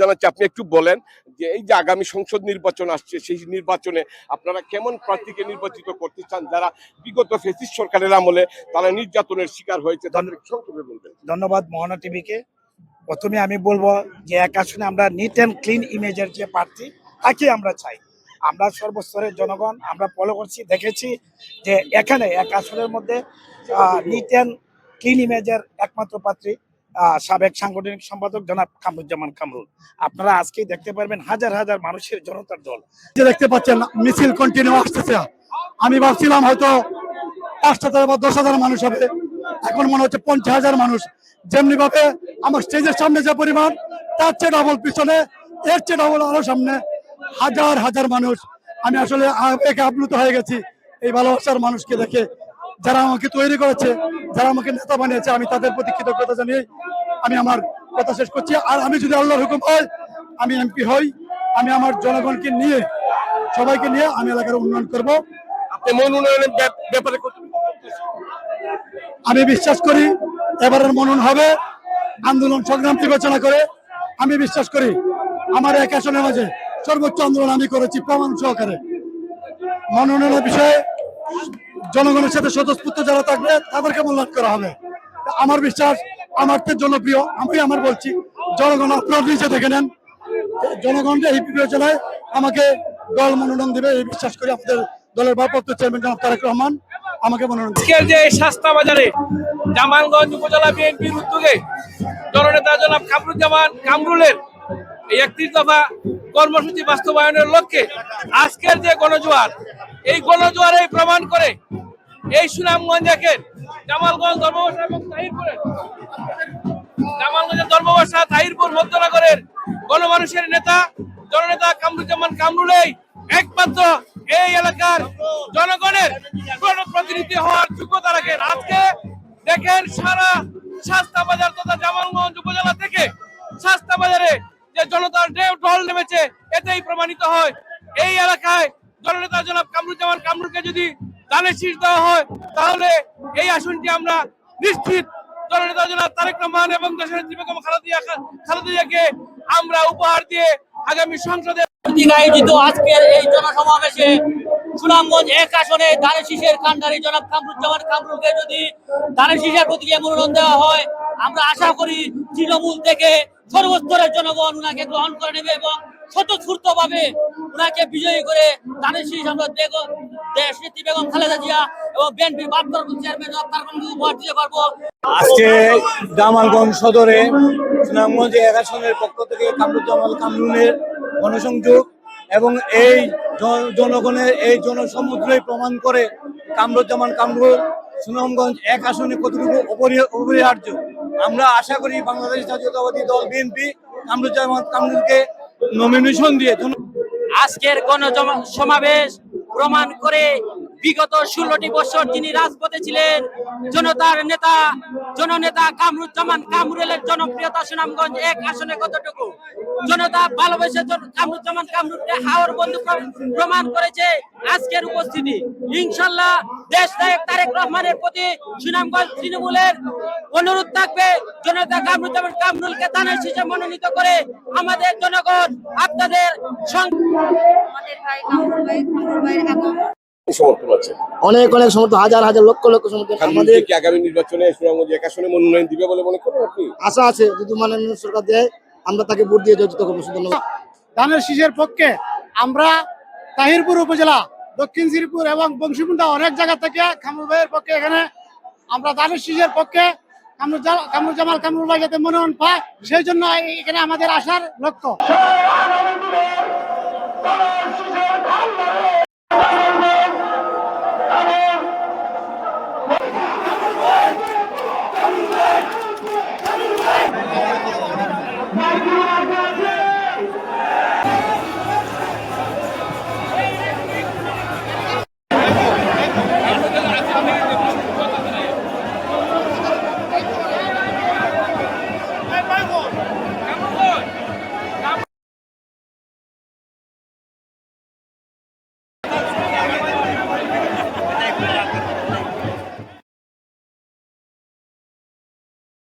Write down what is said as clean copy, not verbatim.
জানাচ্ছি, আপনি একটু বলেন যে এই যে আগামী সংসদ নির্বাচন আসছে, সেই নির্বাচনে আপনারা কেমন প্রার্থীকে নির্বাচিত করতে চান যারা বিগত ফ্যাসিস্ট সরকারের আমলে তারা নির্যাতনের শিকার হয়েছে, তাদের সংক্ষেপে বলবেন। ধন্যবাদ মোহনা টিভিকে। প্রথমে আমি বলবো যে এক আসনে আমরা নিট অ্যান্ড ক্লিন ইমেজের যে প্রার্থী তাকে আমরা চাই। আমরা সর্বস্তরের জনগণ আমরা ফলো করছি, দেখেছি যে এখানে এক আসনের মধ্যে নিট অ্যান্ড ক্লিন ইমেজের একমাত্র প্রার্থী সাবেক সাংগঠনিক সম্পাদক জনাব কামরুজ্জামান কামরুল। আপনারা আজকেই দেখতে পারবেন হাজার হাজার মানুষের জনতার দল দেখতে পাচ্ছেন, মিছিল কন্টিনিউ আসতেছে। আমি ভাবছিলাম হয়তো 5,000 বা 10,000 মানুষ হবে, এখন মনে হচ্ছে 50,000 মানুষ। যেমনি ভাবে আমার স্টেজের সামনে যে পরিমাণ, তার চেয়ে ডাবল পিছনে, এর চেয়ে ডাবল আরো সামনে হাজার হাজার মানুষ। আমি আসলে আবেগে আপ্লুত হয়ে গেছি এই ভালোবাসার মানুষকে দেখে। যারা আমাকে তৈরি করেছে, যারা আমাকে নেতা বানিয়েছে, আমি তাদের প্রতি কৃতজ্ঞতা জানিয়ে আমি আমার কথা শেষ করছি। আর আমি যদি আল্লাহর হুকুম হয়, আমি এমপি হই, আমি আমার জনগণকে নিয়ে, সবাইকে নিয়ে আমি এলাকার উন্নয়ন করব। আপনি মন উন্নয়নের ব্যাপারে আমি বিশ্বাস করি এবারের মনন হবে আন্দোলন সংগ্রাম বিবেচনা করে। আমি বিশ্বাস করি আমার এক আসনের মাঝে সর্বোচ্চ আন্দোলন আমি করেছি প্রমাণ সহকারে। মনোনয়নের বিষয়ে জনগণের সাথে স্বতঃস্ফূর্ত যারা থাকবে তাদেরকে মূল্যায়ন করা হবে। আমার বিশ্বাস আমার তো জনপ্রিয়, আমি আমার বলছি জনগণ আপনারা নিচে দেখে নেন, জনগণ এই বিবেচনায় আমাকে দল মনোনয়ন দেবে এই বিশ্বাস করি। আমাদের দলের ভারপ্রাপ্ত চেয়ারম্যান জনাব তারেক রহমান আমাকে মনোনয়ন দেবে। আজকের যে শাস্তা বাজারে জামালগঞ্জ উপজেলা বিএনপির উদ্যোগে জননেতা জনাব কামরুজ্জামান কামরুলের এই 31 দফা কর্মসূচি বাস্তবায়নের লক্ষ্যে আজকের যে গণজোয়ার, এই গণজোয়ারে প্রমাণ করে এই সুনামগঞ্জ দেখেন জামালগঞ্জ ধর্মবাসা এবং তাহিরপুরের জামালগঞ্জের ধর্মবাসা তাহিরপুর মধ্যনগরের গণমানুষের নেতা জননেতা কামরুজ্জামান কামরুলেই একমাত্র এই এলাকার জনগণের প্রতিনিধি হওয়ার যোগ্যতা রাখেন। আজকে দেখেন সারা শাস্তা বাজার তথা জামালগঞ্জ উপজেলা থেকে শাস্তা বাজারে যে জনতার ঢল নেমেছে, এতেই প্রমাণিত হয় এই এলাকায় জননেতা জনাব কামরুজ্জামান কামরুলকে যদি দানের শীষ দেওয়া হয়, তাহলে এই আসনটি আমরা নিশ্চিত জননেতা জনাব তারেক রহমান এবং দেশের নেত্রী বেগম খালেদা জিয়াকে আমরা উপহার দিয়ে আগামী সংসদে আয়োজিত আজকের এই জনসমাবেশে সুনামগঞ্জ এক আসনে ধানের শীষের কান্ডারি জনাব কামরুজ্জামান কামরুলকে যদি ধানের শীষের প্রতীকে মনোনয়ন দেওয়া হয়, আমরা আশা করি তৃণমূল থেকে সর্বস্তরের জনগণ উনাকে গ্রহণ করে নেবে এবং স্বতঃস্ফূর্ত ভাবে উনাকে বিজয়ী করে ধানের শীষ আমরা দেশ নেত্রী বেগম খালেদা জিয়া এবং বিএনপির ভারপ্রাপ্ত চেয়ারম্যান উপহার দিতে পারবো। আজকে জামালগঞ্জ সদরে সুনামগঞ্জ এক আসনের পক্ষ থেকে কামরুজ্জামান কামরুলের গণসংযোগ এবং এই জনগণের এই জনসমুদ্রই প্রমাণ করে কামরুজ্জামান কামরুল সুনামগঞ্জ এক আসনে কতটুকু অপরিহার্য। আমরা আশা করি বাংলাদেশ জাতীয়তাবাদী দল বিএনপি কামরুজ্জামান কামরুলকে নমিনেশন দিয়ে আজকের গণসমাবেশ প্রমাণ করে বিগত 16টি বছর যিনি রাজপথে ছিলেন, জনতার নেতা জননেতা কামরুজ্জামান কামরুলের জনপ্রিয়তা সুনামগঞ্জ এক আসনে কতটুকু জনতা ভালোবেসে কামরুজ্জামান কামরুলকে হাওর বন্ধু প্রমাণ করেছে আজকের উপস্থিতি। ইনশাল্লাহ দেশ নায়ক তারেক রহমানের প্রতি সুনামগঞ্জ তৃণমূলের অনুরোধ থাকবে জনতা কামরুজ্জামান কামরুলকে ধানের শীষে মনোনীত করে আমাদের জনগণ আপনাদের সমর্থন আছে, অনেক অনেক সমর্থন, হাজার হাজার লক্ষ লক্ষ সমর্থন। আমাদের আগামী নির্বাচনে সুনামগঞ্জ এক আসনে মনোনয়ন দিবে বলে মনে করেন আপনি? আশা আছে, যদি মাননীয় সরকার দেয় আমরা তাকে ভোট দিয়ে জয়যুক্ত করবো। ধন্যবাদ। ধানের শীষের পক্ষে আমরা তাহিরপুর উপজেলা, দক্ষিণ শ্রীপুর এবং বংশীপুন্ডা অনেক জায়গা থেকে কামরুল ভাইয়ের পক্ষে এখানে আমরা ধানের শীষের পক্ষে কামরুজ্জামান কামরুল ভাই যাতে মনোনয়ন পায়, সেই জন্য এখানে আমাদের আসার লক্ষ্য।